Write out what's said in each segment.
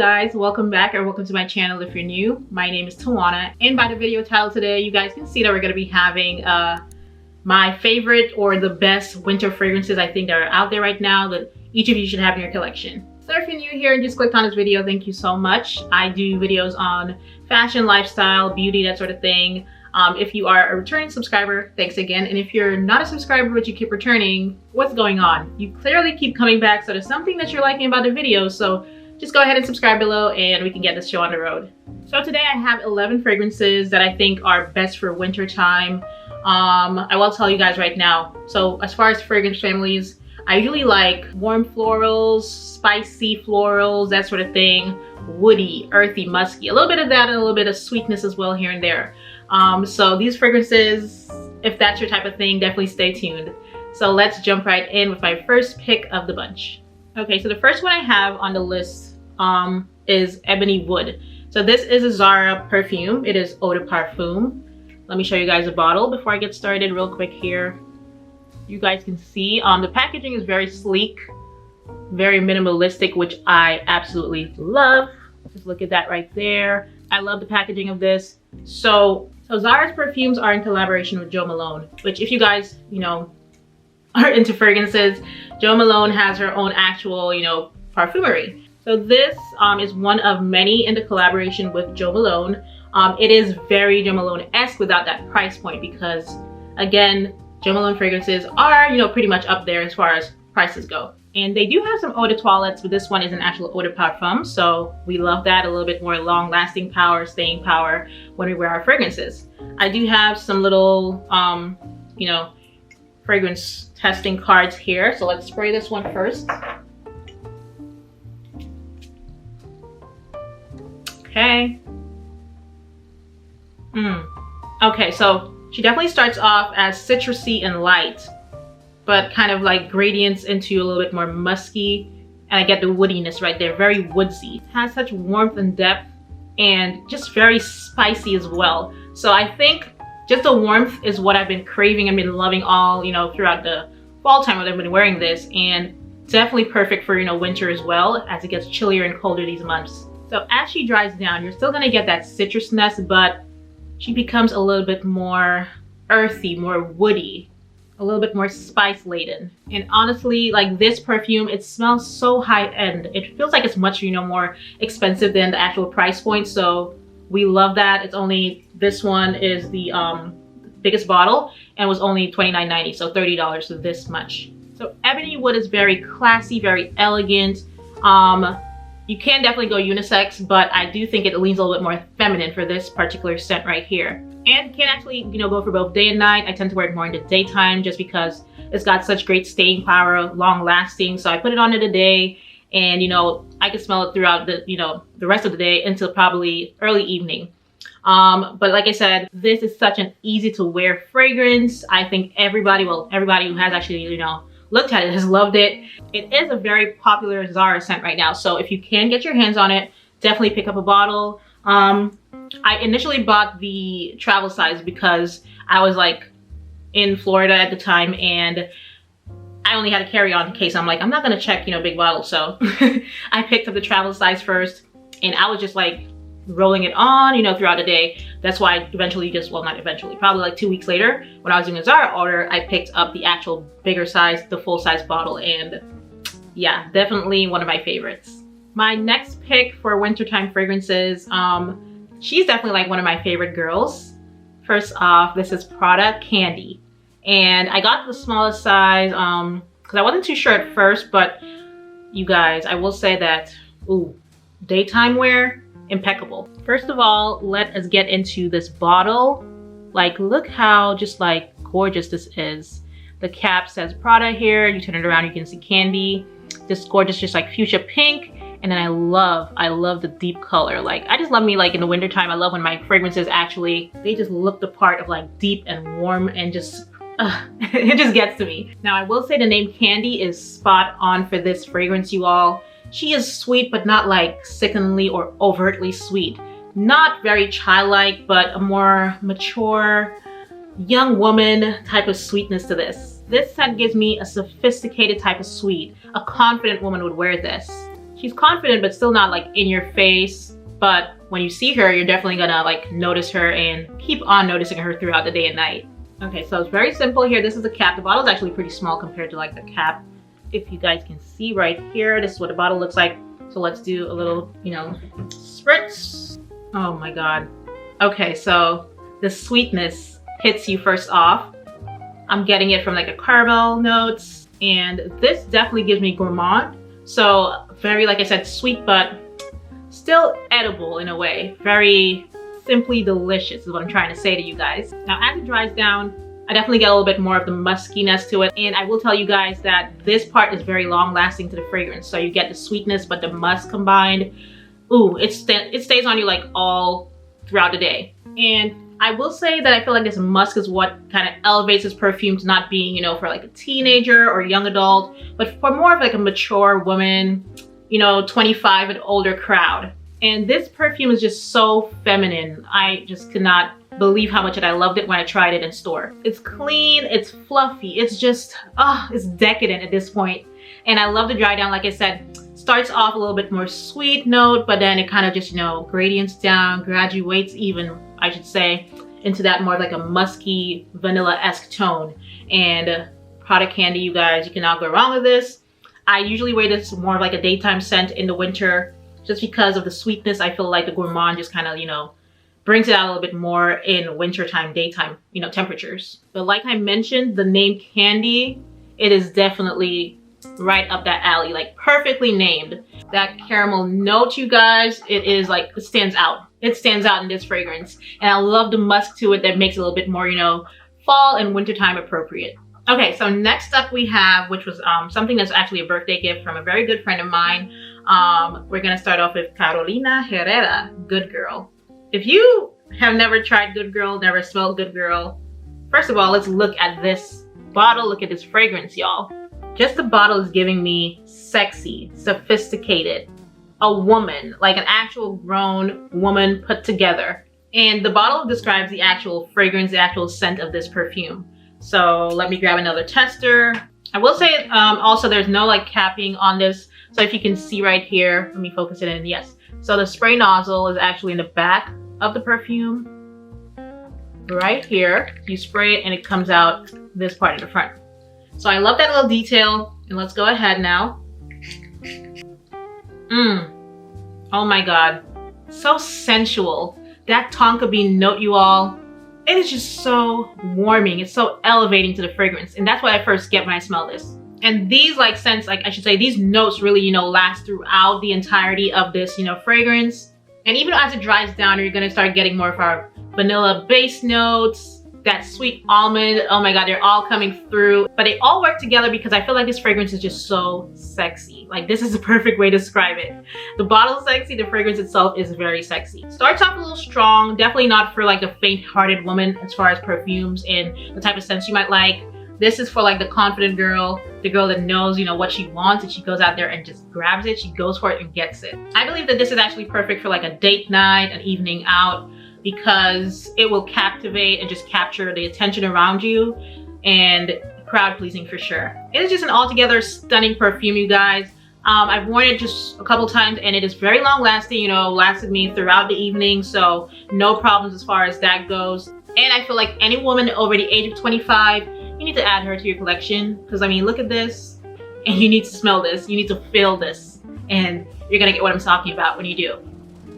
guys, welcome back or welcome to my channel if you're new. My name is Tawana, and by the video title today, you guys can see that we're going to be having my favorite or the best winter fragrances I think that are out there right now that each of you should have in your collection. So if you're new here and just clicked on this video, thank you so much. I do videos on fashion, lifestyle, beauty, that sort of thing. If you are a returning subscriber, thanks again. And if you're not a subscriber but you keep returning, what's going on? You clearly keep coming back, so there's something that you're liking about the video. So just go ahead and subscribe below and we can get this show on the road. So today I have 11 fragrances that I think are best for winter time. I will tell you guys right now. So as far as fragrance families, I usually like warm florals, spicy florals, that sort of thing. Woody, earthy, musky, a little bit of that and a little bit of sweetness as well here and there. So these fragrances, if that's your type of thing, definitely stay tuned. So let's jump right in with my first pick of the bunch. Okay, so the first one I have on the list is Ebony Wood. So this is a Zara perfume. It is Eau de Parfum. Let me show you guys a bottle before I get started real quick here. You guys can see the packaging is very sleek, very minimalistic, which I absolutely love. Just look at that right there. I love the packaging of this. So Zara's perfumes are in collaboration with Jo Malone, which if you guys, are into fragrances, Jo Malone has her own actual, perfumery. So this is one of many in the collaboration with Jo Malone. It is very Jo Malone-esque without that price point because, again, Jo Malone fragrances are, pretty much up there as far as prices go. And they do have some eau de toilettes, but this one is an actual eau de parfum. So we love that, a little bit more long-lasting power, staying power when we wear our fragrances. I do have some little, fragrance testing cards here. So let's spray this one first. Okay. Okay, so she definitely starts off as citrusy and light, but kind of like gradients into a little bit more musky. And I get the woodiness right there, very woodsy. It has such warmth and depth and just very spicy as well. So I think just the warmth is what I've been craving and been loving all, throughout the fall time when I've been wearing this. And definitely perfect for, winter as well, as it gets chillier and colder these months. So as she dries down, you're still gonna get that citrusness, but she becomes a little bit more earthy, more woody, a little bit more spice laden. And honestly, like this perfume, it smells so high end. It feels like it's much, more expensive than the actual price point. So we love that. It's only, this one is the biggest bottle and was only $29.90, so $30, so this much. So Ebony Wood is very classy, very elegant. You can definitely go unisex, but I do think it leans a little bit more feminine for this particular scent right here. And can actually, go for both day and night. I tend to wear it more in the daytime just because it's got such great staying power, long lasting. So I put it on in the day and, I can smell it throughout the, the rest of the day until probably early evening. But like I said, this is such an easy to wear fragrance. I think everybody who has actually, looked at it has loved it. It is a very popular Zara scent right now. So if you can get your hands on it, definitely pick up a bottle. I initially bought the travel size because I was like in Florida at the time and I only had a carry-on case. I'm like, I'm not gonna check, big bottles. So I picked up the travel size first and I was just like rolling it on, throughout the day. That's why eventually not eventually, probably like 2 weeks later when I was doing a Zara order, I picked up the actual bigger size, the full size bottle. And yeah, definitely one of my favorites. My next pick for wintertime fragrances, she's definitely like one of my favorite girls. First off, this is Prada Candy. And I got the smallest size because I wasn't too sure at first, but you guys, I will say that, daytime wear, impeccable. First of all, let us get into this bottle. Like, look how just like gorgeous this is. The cap says Prada here. You turn it around, you can see Candy. This gorgeous, just like fuchsia pink. And then I love the deep color. Like, I just love me like in the wintertime. I love when my fragrances actually, they just look the part of like deep and warm and just, it just gets to me. Now I will say the name Candy is spot on for this fragrance, you all. She is sweet, but not like sickeningly or overtly sweet. Not very childlike, but a more mature, young woman type of sweetness to this. This scent gives me a sophisticated type of sweet. A confident woman would wear this. She's confident, but still not like in your face. But when you see her, you're definitely gonna like notice her and keep on noticing her throughout the day and night. Okay, so it's very simple here. This is the cap. The bottle is actually pretty small compared to like the cap. If you guys can see right here, this is what the bottle looks like. So let's do a little, you know, spritz. Oh my God. Okay, so the sweetness hits you first off. I'm getting it from like a caramel notes, and this definitely gives me gourmand. So very, like I said, sweet, but still edible in a way. Very simply delicious is what I'm trying to say to you guys. Now, as it dries down, I definitely get a little bit more of the muskiness to it. And I will tell you guys that this part is very long lasting to the fragrance. So you get the sweetness, but the musk combined. Ooh, it stays on you like all throughout the day. And I will say that I feel like this musk is what kind of elevates this perfume to not being, you know, for like a teenager or young adult, but for more of like a mature woman, you know, 25 and older crowd. And this perfume is just so feminine. I just could not believe how much I loved it when I tried it in store. It's clean, it's fluffy, it's just, it's decadent at this point. And I love the dry down, like I said, starts off a little bit more sweet note, but then it kind of just, you know, gradients down, graduates even, I should say, into that more like a musky, vanilla-esque tone. And product candy, you guys, you cannot go wrong with this. I usually wear this more of like a daytime scent in the winter, just because of the sweetness. I feel like the gourmand just kind of, you know, brings it out a little bit more in wintertime, daytime, you know, temperatures. But like I mentioned, the name Candy, it is definitely right up that alley, like perfectly named. That caramel note, you guys, it is like, it stands out. It stands out in this fragrance. And I love the musk to it that makes it a little bit more, you know, fall and wintertime appropriate. Okay, so next up we have, which was something that's actually a birthday gift from a very good friend of mine. We're gonna start off with Carolina Herrera, Good Girl. If you have never tried Good Girl, never smelled Good Girl, first of all, let's look at this bottle. Look at this fragrance, y'all. Just the bottle is giving me sexy, sophisticated, a woman, like an actual grown woman put together. And the bottle describes the actual fragrance, the actual scent of this perfume. So let me grab another tester. I will say also there's no like capping on this. So if you can see right here, let me focus it in, yes. So the spray nozzle is actually in the back of the perfume. Right here, you spray it and it comes out this part in the front. So I love that little detail, and let's go ahead now. Oh my God, so sensual. That tonka bean note, you all, it is just so warming. It's so elevating to the fragrance, and that's what I first get when I smell this. And these like scents, like I should say, these notes really, you know, last throughout the entirety of this, you know, fragrance. And even as it dries down, you're gonna start getting more of our vanilla base notes, that sweet almond. Oh my God, they're all coming through. But they all work together because I feel like this fragrance is just so sexy. Like, this is the perfect way to describe it. The bottle is sexy, the fragrance itself is very sexy. Starts off a little strong, definitely not for like a faint-hearted woman as far as perfumes and the type of scents you might like. This is for like the confident girl, the girl that knows, you know, what she wants, and she goes out there and just grabs it. She goes for it and gets it. I believe that this is actually perfect for like a date night, an evening out, because it will captivate and just capture the attention around you, and crowd pleasing for sure. It is just an altogether stunning perfume, you guys. I've worn it just a couple times and it is very long lasting, you know, lasted me throughout the evening, so no problems as far as that goes. And I feel like any woman over the age of 25, you need to add her to your collection, because I mean, look at this, and you need to smell this, you need to feel this, and you're gonna get what I'm talking about when you do.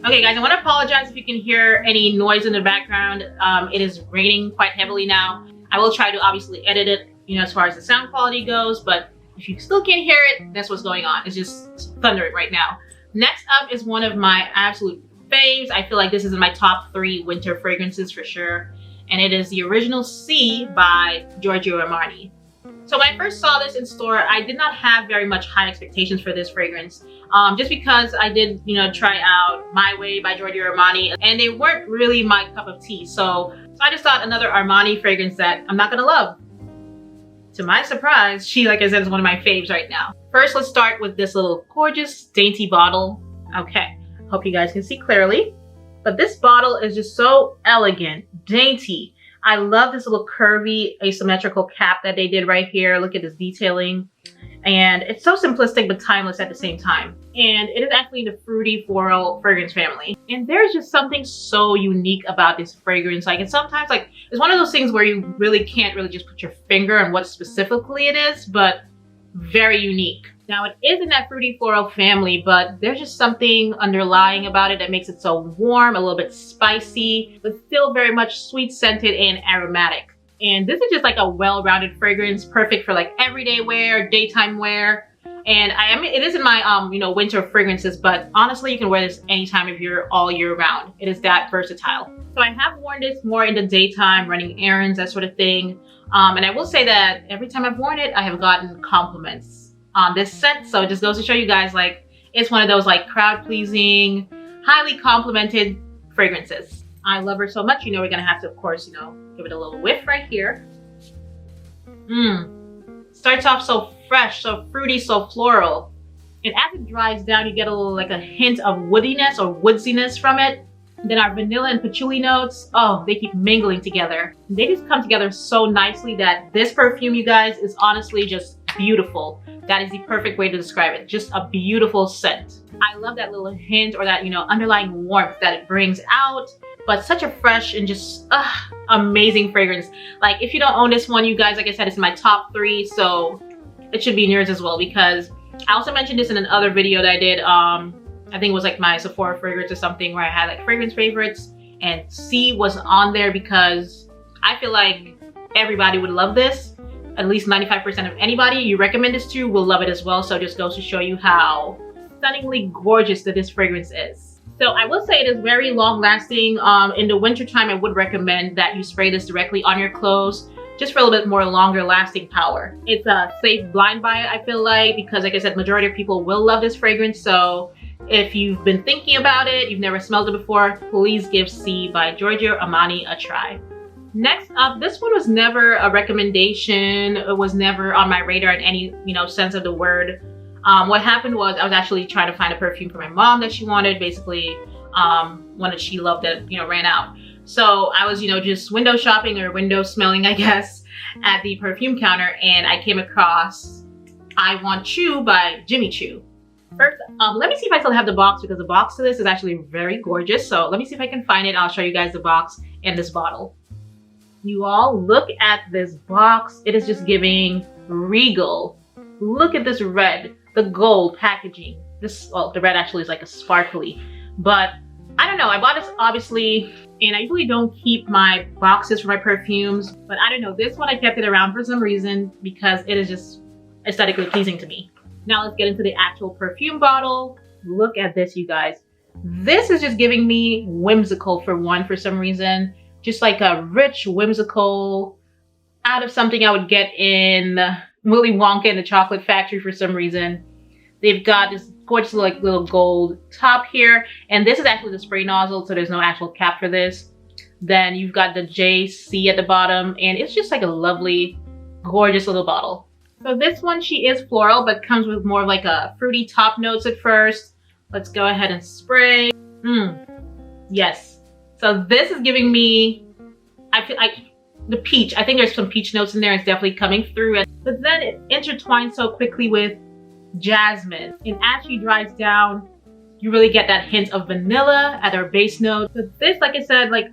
Okay guys, I want to apologize if you can hear any noise in the background. It is raining quite heavily now. I will try to obviously edit it, you know, as far as the sound quality goes, but if you still can't hear it, that's what's going on. It's just thundering right now. Next up is one of my absolute faves. I feel like this is in my top 3 winter fragrances for sure, and it is the Original C by Giorgio Armani. So when I first saw this in store, I did not have very much high expectations for this fragrance, just because I did, you know, try out My Way by Giorgio Armani, and they weren't really my cup of tea. So I just thought another Armani fragrance that I'm not gonna love. To my surprise, she, like I said, is one of my faves right now. First, let's start with this little gorgeous, dainty bottle. Okay, hope you guys can see clearly. But this bottle is just so elegant, dainty. I love this little curvy asymmetrical cap that they did right here. Look at this detailing. And it's so simplistic but timeless at the same time. And it is actually the fruity floral fragrance family. And there's just something so unique about this fragrance. Like, it's sometimes like, it's one of those things where you really can't really just put your finger on what specifically it is, but very unique. Now, it is in that fruity floral family, but there's just something underlying about it that makes it so warm, a little bit spicy, but still very much sweet scented and aromatic. And this is just like a well-rounded fragrance, perfect for like everyday wear, daytime wear. And I mean, it is in my winter fragrances, but honestly, you can wear this anytime of year, all year round. It is that versatile. So I have worn this more in the daytime, running errands, that sort of thing. And I will say that every time I've worn it, I have gotten compliments on this scent. So it just goes to show you guys, like, it's one of those like crowd-pleasing, highly complimented fragrances. I love her so much. You know, we're gonna have to, of course, give it a little whiff right here. Starts off so fresh, so fruity, so floral. And as it dries down, you get a little, like a hint of woodiness or woodsiness from it. And then our vanilla and patchouli notes, oh, they keep mingling together. They just come together so nicely that this perfume, you guys, is honestly just beautiful. That is the perfect way to describe it. Just a beautiful scent. I love that little hint or that, underlying warmth that it brings out. But such a fresh and just amazing fragrance. Like, if you don't own this one, you guys, like I said, it's in my top 3, so it should be in yours as well, because I also mentioned this in another video that I did. I think it was like my Sephora fragrance or something, where I had like fragrance favorites, and C was on there because I feel like everybody would love this. At least 95% of anybody you recommend this to will love it as well. So it just goes to show you how stunningly gorgeous that this fragrance is. So I will say it is very long lasting. In the winter time, I would recommend that you spray this directly on your clothes, just for a little bit more longer lasting power. It's a safe blind buy, I feel like, because like I said, majority of people will love this fragrance. So if you've been thinking about it, you've never smelled it before, please give C by Giorgio Armani a try. Next up, this one was never a recommendation. It was never on my radar in any, sense of the word. What happened was I was actually trying to find a perfume for my mom that she wanted, basically one that she loved that, ran out. So I was, just window shopping or window smelling, I guess, at the perfume counter, and I came across I Want Choo by Jimmy Choo. First, let me see if I still have the box, because the box to this is actually very gorgeous. So let me see if I can find it. I'll show you guys the box and this bottle. You all look at this box. It is just giving regal. Look at this red, the gold packaging. The red actually is like a sparkly, but I don't know. I bought this obviously, and I usually don't keep my boxes for my perfumes, but I don't know. This one I kept it around for some reason because it is just aesthetically pleasing to me. Now let's get into the actual perfume bottle. Look at this, you guys. This is just giving me whimsical for some reason. Just like a rich, whimsical, out of something I would get in Willy Wonka and the Chocolate Factory for some reason. They've got this gorgeous little gold top here. And this is actually the spray nozzle, so there's no actual cap for this. Then you've got the JC at the bottom, and it's just like a lovely, gorgeous little bottle. So this one, she is floral, but comes with more of like a fruity top notes at first. Let's go ahead and spray. Yes. So this is giving me, I feel like the peach. I think there's some peach notes in there. It's definitely coming through. But then it intertwines so quickly with jasmine. And as she dries down, you really get that hint of vanilla at her base note. But this, like I said, like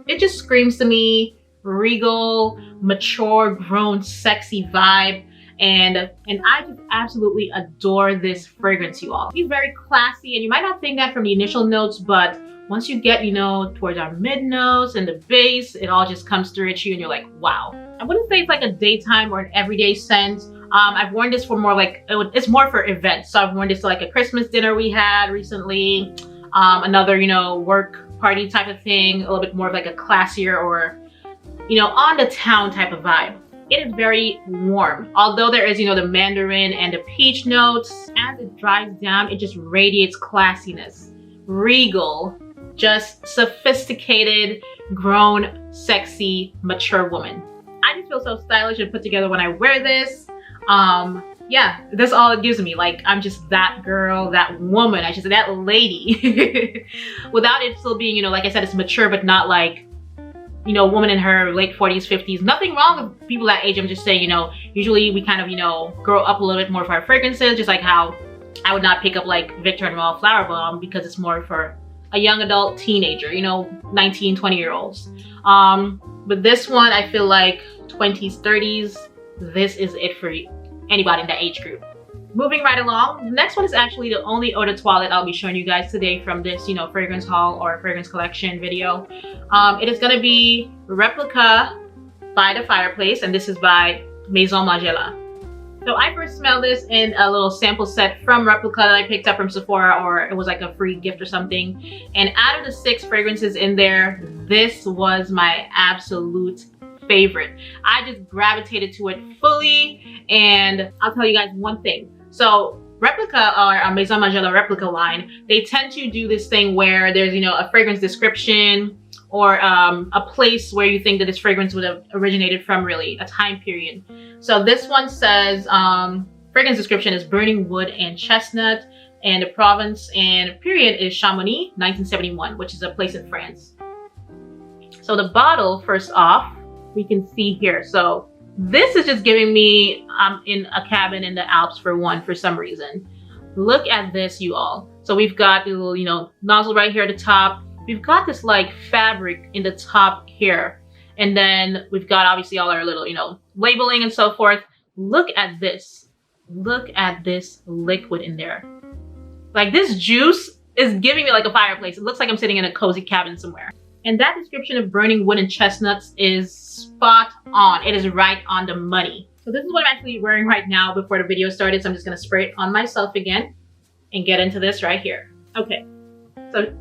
it just screams to me regal, mature, grown, sexy vibe. And I just absolutely adore this fragrance, you all. It's very classy, and you might not think that from the initial notes, but once you get, towards our mid notes and the base, it all just comes through at you and you're like, wow. I wouldn't say it's like a daytime or an everyday scent. I've worn this for more like, it's more for events. So I've worn this to like a Christmas dinner we had recently, another, work party type of thing, a little bit more of like a classier or, on the town type of vibe. It is very warm. Although there is, the mandarin and the peach notes, as it dries down, it just radiates classiness, regal, just sophisticated, grown, sexy, mature woman. I just feel so stylish and put together when I wear this. Yeah, that's all it gives me. Like, I'm just that girl, that woman, I should say, that lady. Without it still being, like I said, it's mature, but not like you know, woman in her late 40s, 50s. Nothing wrong with people that age. I'm just saying, you know, usually we kind of, you know, grow up a little bit more for our fragrances, just like how I would not pick up like Victor and Raw Flower Bomb because it's more for a young adult teenager, you know, 19, 20-year-olds. But this one, I feel like 20s, 30s, this is it for anybody in that age group. Moving right along, the next one is actually the only eau de toilette I'll be showing you guys today from this, you know, fragrance haul or fragrance collection video. It is gonna be Replica by the Fireplace, and this is by Maison Margiela. So I first smelled this in a little sample set from Replica that I picked up from Sephora, or it was like a free gift or something. And out of the 6 fragrances in there, this was my absolute favorite. I just gravitated to it fully, and I'll tell you guys one thing. So Replica, or Maison Margiela Replica line, they tend to do this thing where there's, you know, a fragrance description or a place where you think that this fragrance would have originated from, really, a time period. So this one says, fragrance description is burning wood and chestnut, and the province and period is Chamonix, 1971, which is a place in France. So the bottle, first off, we can see here. So this is just giving me, in a cabin in the Alps for some reason. Look at this, you all. So we've got the little, you know, nozzle right here at the top. We've got this like fabric in the top here. And then we've got obviously all our little, you know, labeling and so forth. Look at this. Look at this liquid in there. Like, this juice is giving me like a fireplace. It looks like I'm sitting in a cozy cabin somewhere. And that description of burning wood and chestnuts is spot on. It is right on the money. So this is what I'm actually wearing right now before the video started. So I'm just gonna spray it on myself again and get into this right here. Okay, so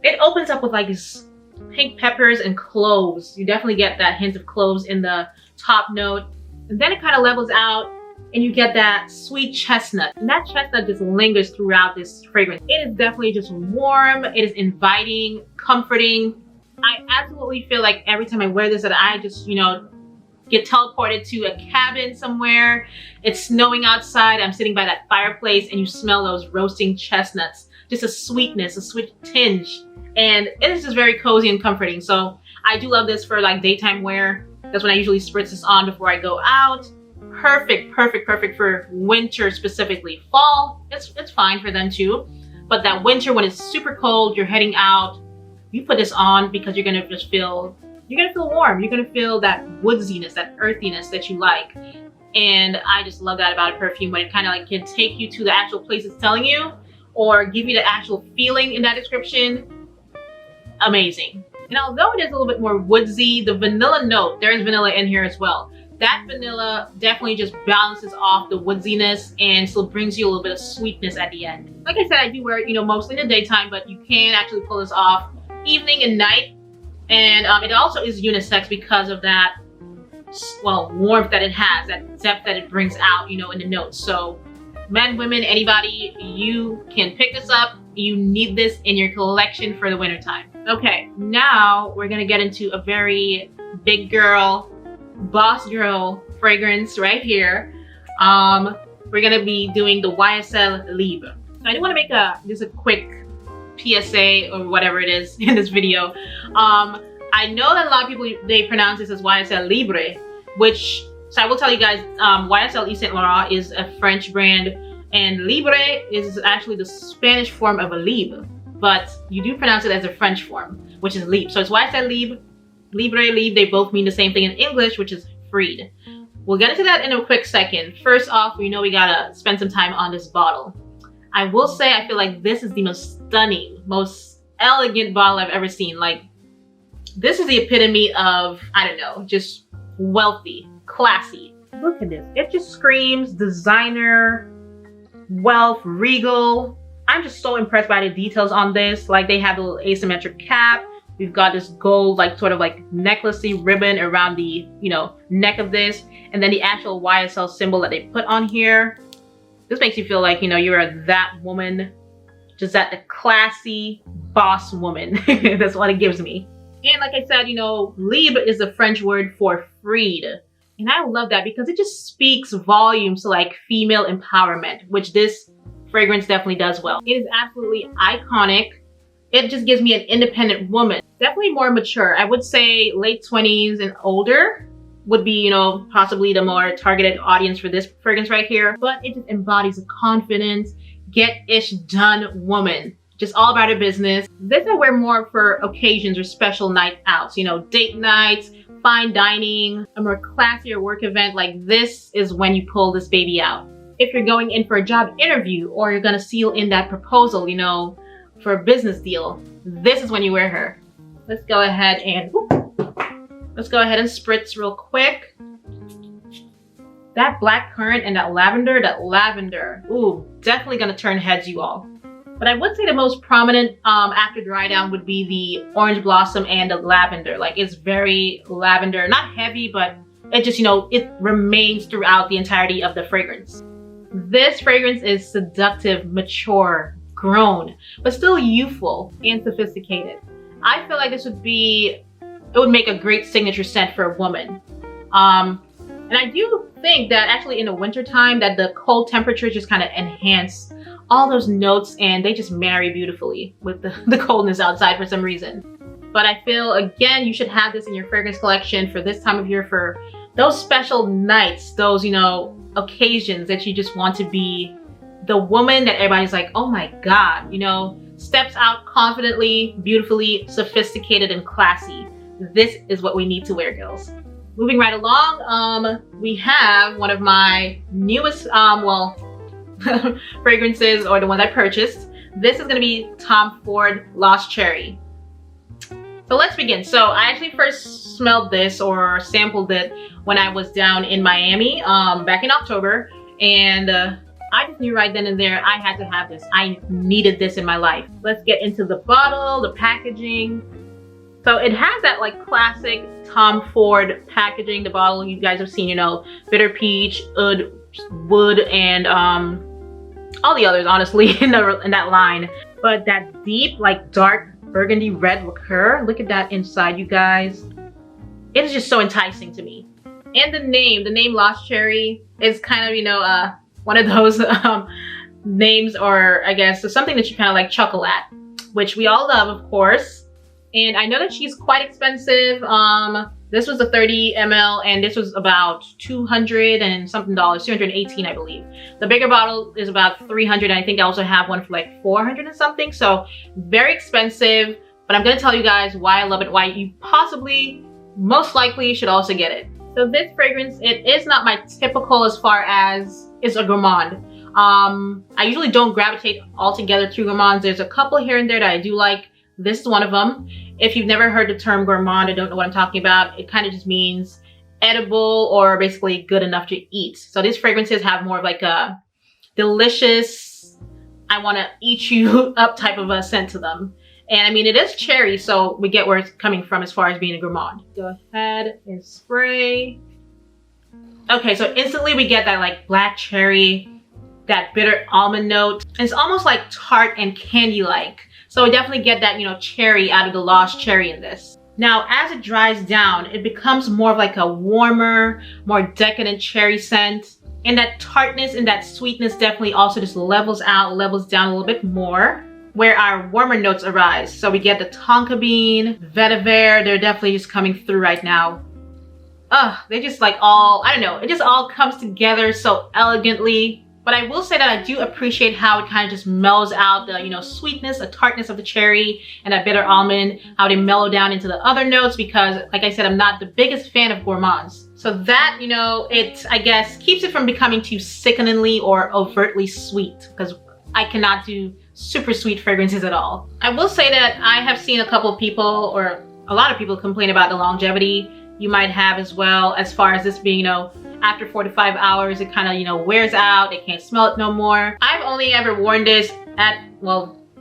it opens up with like these pink peppers and cloves. You definitely get that hint of cloves in the top note. And then it kind of levels out and you get that sweet chestnut. And that chestnut just lingers throughout this fragrance. It is definitely just warm. It is inviting, comforting. I absolutely feel like every time I wear this that I just, you know, get teleported to a cabin somewhere. It's snowing outside. I'm sitting by that fireplace and you smell those roasting chestnuts. Just a sweetness, a sweet tinge. And it is just very cozy and comforting. So I do love this for like daytime wear. That's when I usually spritz this on before I go out. Perfect, perfect, perfect for winter specifically. Fall, it's fine for them too. But that winter when it's super cold, you're heading out, you put this on because you're gonna just feel, you're gonna feel warm. You're gonna feel that woodsiness, that earthiness that you like. And I just love that about a perfume, when it kind of like can take you to the actual place it's telling you, or give you the actual feeling in that description. Amazing. And although it is a little bit more woodsy, the vanilla note, there is vanilla in here as well. That vanilla definitely just balances off the woodsiness and still brings you a little bit of sweetness at the end. Like I said, I do wear it, you know, mostly in the daytime, but you can actually pull this off evening and night. And it also is unisex because of that, well, warmth that it has, that depth that it brings out, you know, in the notes. So men, women, anybody, you can pick this up. You need this in your collection for the winter time. Okay, now we're gonna get into a very big girl, boss girl fragrance right here. We're gonna be doing the YSL Libre. So I do wanna make just a quick PSA or whatever it is in this video. I know that a lot of people, they pronounce this as YSL Libre, which, so I will tell you guys, YSL Yves Saint Laurent is a French brand, and Libre is actually the Spanish form of a Libre, but you do pronounce it as a French form, which is Libre. So it's YSL Libre, Libre, they both mean the same thing in English, which is freed. We'll get into that in a quick second. First off, we know we gotta spend some time on this bottle. I will say, I feel like this is the most stunning, most elegant bottle I've ever seen. Like, this is the epitome of, I don't know, just wealthy, classy. Look at this. It just screams designer, wealth, regal. I'm just so impressed by the details on this. Like, they have a little asymmetric cap. We've got this gold, like, sort of like necklacey ribbon around the, you know, neck of this. And then the actual YSL symbol that they put on here. This makes you feel like, you know, you're that woman, just that the classy boss woman. That's what it gives me. And like I said, you know, libre is the French word for freed. And I love that because it just speaks volumes to like female empowerment, which this fragrance definitely does well. It is absolutely iconic. It just gives me an independent woman. Definitely more mature. I would say late 20s and older would be, possibly the more targeted audience for this fragrance right here. But it just embodies a confident, get-ish done woman. Just all about her business. This I wear more for occasions or special night outs, date nights, fine dining, a more classier work event. Like this is when you pull this baby out. If you're going in for a job interview or you're gonna seal in that proposal, for a business deal, this is when you wear her. Let's go ahead and spritz real quick. That black currant and that lavender, ooh, definitely gonna turn heads, you all. But I would say the most prominent after dry down would be the orange blossom and the lavender. Like it's very lavender, not heavy, but it just, it remains throughout the entirety of the fragrance. This fragrance is seductive, mature, grown, but still youthful and sophisticated. I feel like it would make a great signature scent for a woman. And I do think that actually in the wintertime that the cold temperatures just kind of enhance all those notes and they just marry beautifully with the coldness outside for some reason. But I feel, again, you should have this in your fragrance collection for this time of year, for those special nights, those, occasions that you just want to be the woman that everybody's like, oh my God, steps out confidently, beautifully, sophisticated, and classy. This is what we need to wear, girls. Moving right along, we have one of my newest, fragrances, or the ones I purchased. This is gonna be Tom Ford Lost Cherry. So let's begin. So I actually first smelled this or sampled it when I was down in Miami back in October, and I just knew right then and there I had to have this. I needed this in my life. Let's get into the bottle, the packaging. So it has that like classic Tom Ford packaging. The bottle you guys have seen, bitter peach, oud, wood, and all the others honestly in that line. But that deep, like dark burgundy red liqueur, look at that inside, you guys. It is just so enticing to me. And the name Lost Cherry is kind of, one of those names, or I guess something that you kind of like chuckle at, which we all love, of course. And I know that she's quite expensive. This was a 30 ml and this was about $200 and something, $218 I believe. The bigger bottle is about $300, and I think I also have one for like $400 and something. So very expensive, but I'm gonna tell you guys why I love it, why you possibly, most likely should also get it. So this fragrance, it is not my typical as far as is a gourmand. I usually don't gravitate altogether to gourmands. There's a couple here and there that I do like. This is one of them. If you've never heard the term gourmand or don't know what I'm talking about, it kind of just means edible or basically good enough to eat. So these fragrances have more of like a delicious, I want to eat you up type of a scent to them. And I mean, it is cherry, so we get where it's coming from as far as being a gourmand. Go ahead and spray. Okay, so instantly we get that like black cherry, that bitter almond note. And it's almost like tart and candy-like. So we definitely get that, cherry out of the Lost Cherry in this. Now, as it dries down, it becomes more of like a warmer, more decadent cherry scent. And that tartness and that sweetness definitely also just levels down a little bit more, where our warmer notes arise. So we get the tonka bean, vetiver, they're definitely just coming through right now. They just like all, I don't know, it just all comes together so elegantly. But I will say that I do appreciate how it kind of just mellows out the, sweetness, the tartness of the cherry and that bitter almond, how they mellow down into the other notes, because like I said, I'm not the biggest fan of gourmands. So that, it, I guess, keeps it from becoming too sickeningly or overtly sweet, because I cannot do super sweet fragrances at all. I will say that I have seen a couple of people, or a lot of people, complain about the longevity. You might have as well, as far as this being, after 4 to 5 hours, it kind of, wears out. They can't smell it no more. I've only ever worn this at,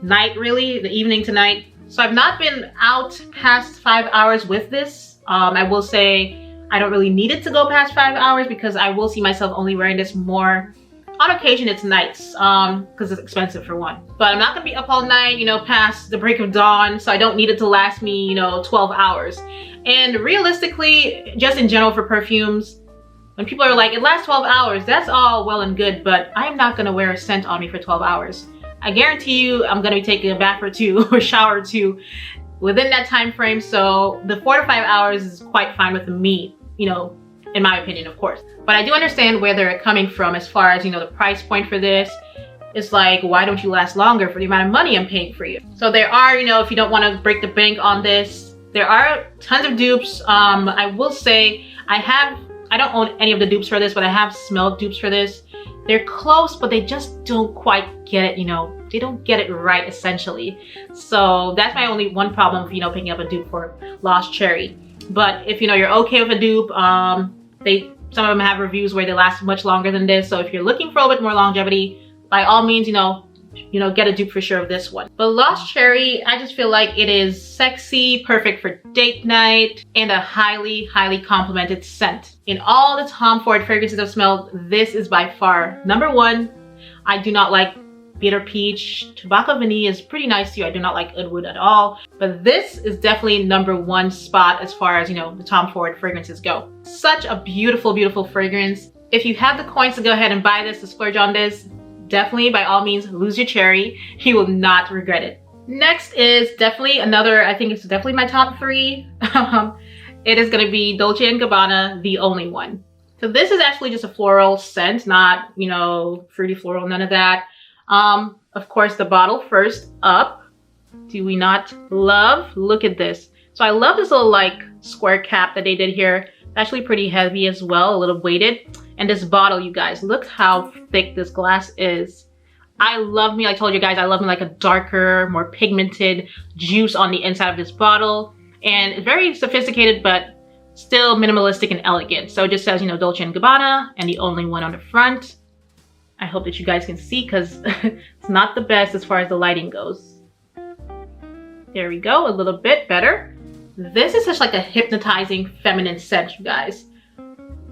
night really, the evening to night. So I've not been out past 5 hours with this. I will say I don't really need it to go past 5 hours, because I will see myself only wearing this more on occasion. It's nights, because it's expensive for one. But I'm not gonna be up all night, past the break of dawn. So I don't need it to last me, 12 hours. And realistically, just in general for perfumes, when people are like, it lasts 12 hours, that's all well and good, but I'm not gonna wear a scent on me for 12 hours. I guarantee you I'm gonna be taking a bath or two or shower or two within that time frame. So the 4 to 5 hours is quite fine with me, you know, in my opinion, of course. But I do understand where they're coming from as far as, you know, the price point for this. It's like, why don't you last longer for the amount of money I'm paying for you? So there are, you know, if you don't want to break the bank on this, there are tons of dupes. I will say I don't own any of the dupes for this, but I have smelled dupes for this. They're close, but they just don't quite get it, you know, they don't get it right essentially. So that's my only one problem for, you know, picking up a dupe for Lost Cherry. But if, you know, you're okay with a dupe, some of them have reviews where they last much longer than this. So if you're looking for a little bit more longevity, by all means, you know, get a dupe for sure of this one. But Lost Cherry, I just feel like it is sexy, perfect for date night, and a highly, highly complimented scent. In all the Tom Ford fragrances I've smelled, this is by far number one. I do not like bitter peach. Tobacco vanilla is pretty nice too. I do not like oud wood at all. But this is definitely number one spot as far as, you know, the Tom Ford fragrances go. Such a beautiful, beautiful fragrance. If you have the coins to go ahead and buy this, to splurge on this, definitely, by all means, lose your cherry. You will not regret it. Next is definitely another, I think it's definitely my top three. It is going to be Dolce & Gabbana, The Only One. So this is actually just a floral scent, not, you know, fruity floral, none of that. Of course, the bottle first up. Do we not love? Look at this. So I love this little like square cap that they did here. It's actually pretty heavy as well, a little weighted. And this bottle, you guys, look how thick this glass is. I love me, I told you guys, I love me like a darker, more pigmented juice on the inside of this bottle. And it's very sophisticated, but still minimalistic and elegant. So it just says, you know, Dolce & Gabbana and The Only One on the front. I hope that you guys can see because it's not the best as far as the lighting goes. There we go, a little bit better. This is such like a hypnotizing feminine scent, you guys.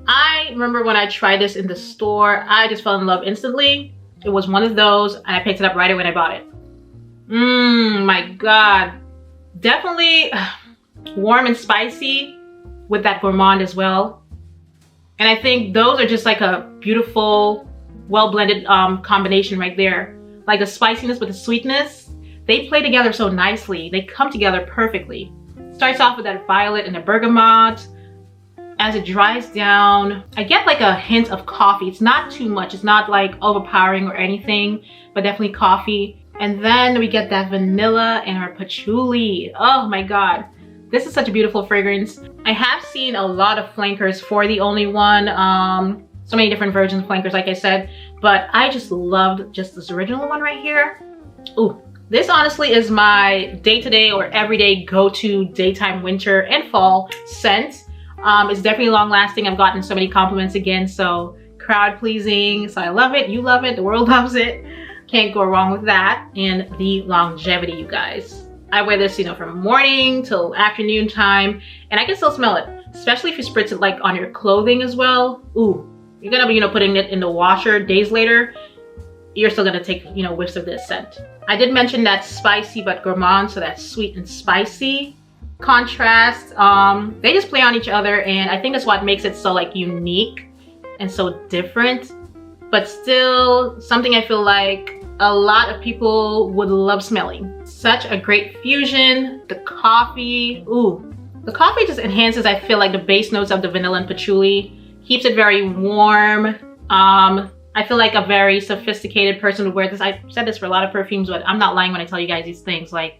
I remember when I tried this in the store, I just fell in love instantly. It was one of those, and I picked it up right away when I bought it. My God. Definitely warm and spicy with that gourmand as well. And I think those are just like a beautiful, well-blended combination right there. Like the spiciness with the sweetness, they play together so nicely. They come together perfectly. Starts off with that violet and the bergamot. As it dries down, I get like a hint of coffee. It's not too much. It's not like overpowering or anything, but definitely coffee. And then we get that vanilla and our patchouli. Oh my God. This is such a beautiful fragrance. I have seen a lot of flankers for The Only One. So many different versions of flankers, like I said, but I just loved just this original one right here. Ooh, this honestly is my day-to-day or everyday go-to daytime, winter, and fall scent. It's definitely long lasting. I've gotten so many compliments again, so crowd pleasing. So I love it, you love it, the world loves it. Can't go wrong with that. And the longevity, you guys. I wear this, you know, from morning till afternoon time, and I can still smell it, especially if you spritz it like on your clothing as well. Ooh, you're gonna be, you know, putting it in the washer days later. You're still gonna take, you know, whiffs of this scent. I did mention that spicy but gourmand, so that's sweet and spicy contrast. They just play on each other, and I think that's what makes it so like unique and so different, but still something I feel like a lot of people would love smelling. Such a great fusion. The coffee, ooh, the coffee just enhances, I feel like, the base notes of the vanilla and patchouli, keeps it very warm. I feel like a very sophisticated person would wear this. I said this for a lot of perfumes, but I'm not lying when I tell you guys these things. Like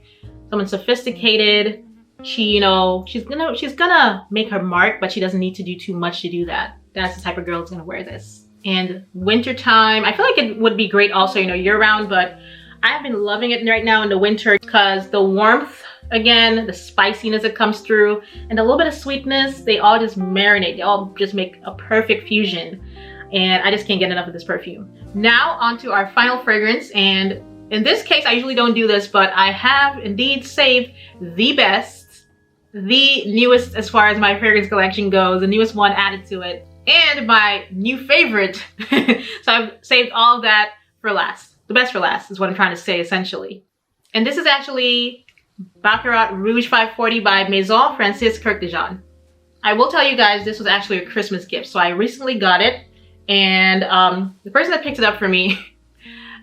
someone sophisticated, she, you know, she's gonna make her mark, but she doesn't need to do too much to do that. That's the type of girl that's gonna wear this. And wintertime, I feel like it would be great also, you know, year round, but I've been loving it right now in the winter because the warmth, again, the spiciness that comes through, and a little bit of sweetness, they all just marinate. They all just make a perfect fusion. And I just can't get enough of this perfume. Now onto our final fragrance, and in this case, I usually don't do this, but I have indeed saved the best, the newest as far as my fragrance collection goes, the newest one added to it, and my new favorite. So I've saved all of that for last. The best for last is what I'm trying to say, essentially. And this is actually Baccarat Rouge 540 by Maison Francis Kurkdjian de Dijon. I will tell you guys, this was actually a Christmas gift. So I recently got it, and the person that picked it up for me,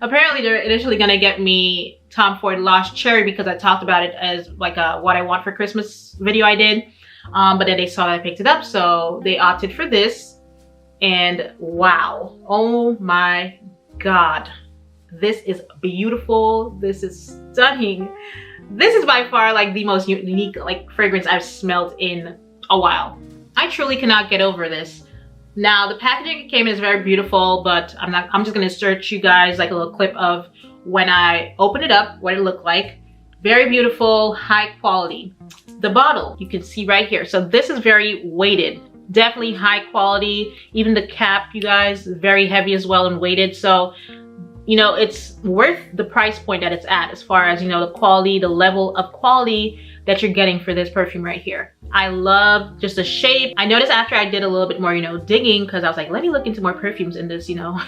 Apparently they're initially gonna get me Tom Ford Lost Cherry because I talked about it as like a what I want for Christmas video I did. But then they saw that I picked it up, so they opted for this. And wow, oh my God. This is beautiful. This is stunning. This is by far like the most unique like fragrance I've smelled in a while. I truly cannot get over this. Now the packaging it came in is very beautiful, but I'm just gonna insert you guys like a little clip of when I open it up, what it looked like. Very beautiful, high quality. The bottle you can see right here. So this is very weighted, definitely high quality. Even the cap, you guys, is very heavy as well and weighted. So you know, it's worth the price point that it's at as far as, you know, the quality, the level of quality that you're getting for this perfume right here. I love just the shape. I noticed after I did a little bit more, you know, digging, because I was like, let me look into more perfumes in this, you know,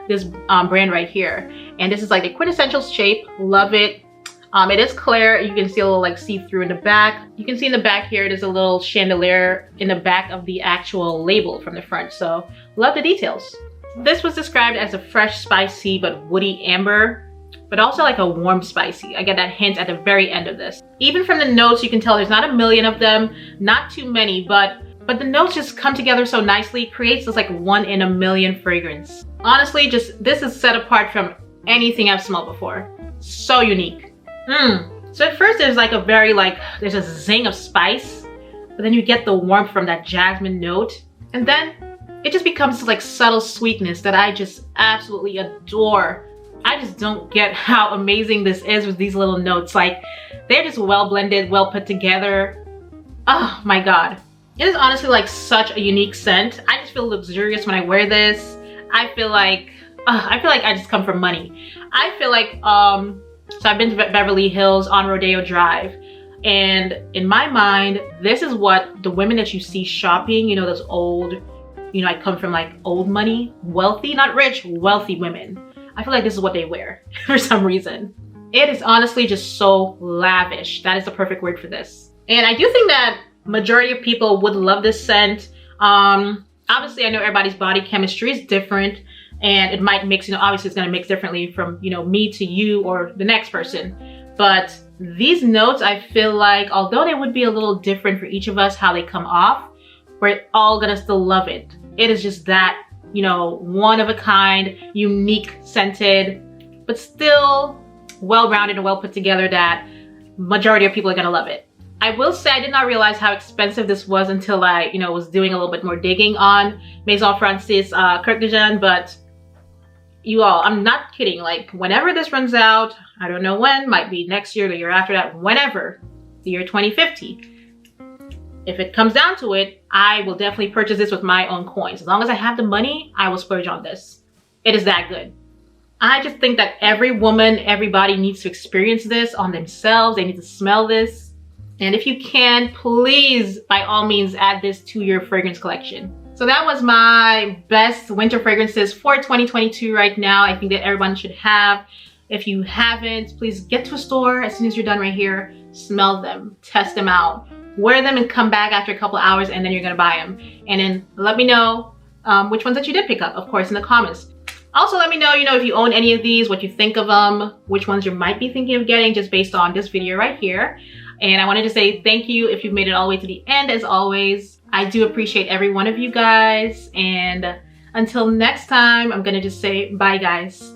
this brand right here. And this is like the quintessential shape. Love it. It is clear. You can see a little like see-through in the back. You can see in the back here, there's a little chandelier in the back of the actual label from the front. So love the details. This was described as a fresh, spicy, but woody amber, but also like a warm spicy. I get that hint at the very end of this. Even from the notes, you can tell there's not a million of them, not too many, but the notes just come together so nicely, creates this like 1 in a million fragrance. Honestly, just this is set apart from anything I've smelled before. So unique. So at first there's like a very there's a zing of spice, but then you get the warmth from that jasmine note, and then it just becomes this like subtle sweetness that I just absolutely adore. I just don't get how amazing this is with these little notes. Like, they're just well blended, well put together. Oh my God. It is honestly like such a unique scent. I just feel luxurious when I wear this. I feel like I just come from money. I feel like, so I've been to Beverly Hills on Rodeo Drive. And in my mind, this is what the women that you see shopping, you know, those old, you know, I come from like old money, wealthy, not rich, wealthy women. I feel like this is what they wear for some reason. It is honestly just so lavish. That is the perfect word for this. And I do think that majority of people would love this scent. Obviously I know everybody's body chemistry is different and it might mix, you know, obviously it's gonna mix differently from, you know, me to you or the next person. But these notes, I feel like, although they would be a little different for each of us, how they come off, we're all gonna still love it. It is just that, you know, one of a kind, unique scented, but still well-rounded and well put together that majority of people are gonna love it. I will say I did not realize how expensive this was until I, you know, was doing a little bit more digging on Maison Francis Kurt de Jean, but you all, I'm not kidding. Like, whenever this runs out, I don't know when, might be next year, the year after that, whenever, the year 2050. If it comes down to it, I will definitely purchase this with my own coins. As long as I have the money, I will splurge on this. It is that good. I just think that every woman, everybody needs to experience this on themselves. They need to smell this. And if you can, please, by all means, add this to your fragrance collection. So that was my best winter fragrances for 2022 right now. I think that everyone should have. If you haven't, please get to a store as soon as you're done right here. Smell them, test them out. Wear them and come back after a couple of hours and then you're gonna buy them. And then let me know which ones that you did pick up, of course, in the comments. Also, let me know, you know, if you own any of these, what you think of them, which ones you might be thinking of getting just based on this video right here. And I wanted to say thank you if you've made it all the way to the end, as always. I do appreciate every one of you guys. And until next time, I'm gonna just say bye, guys.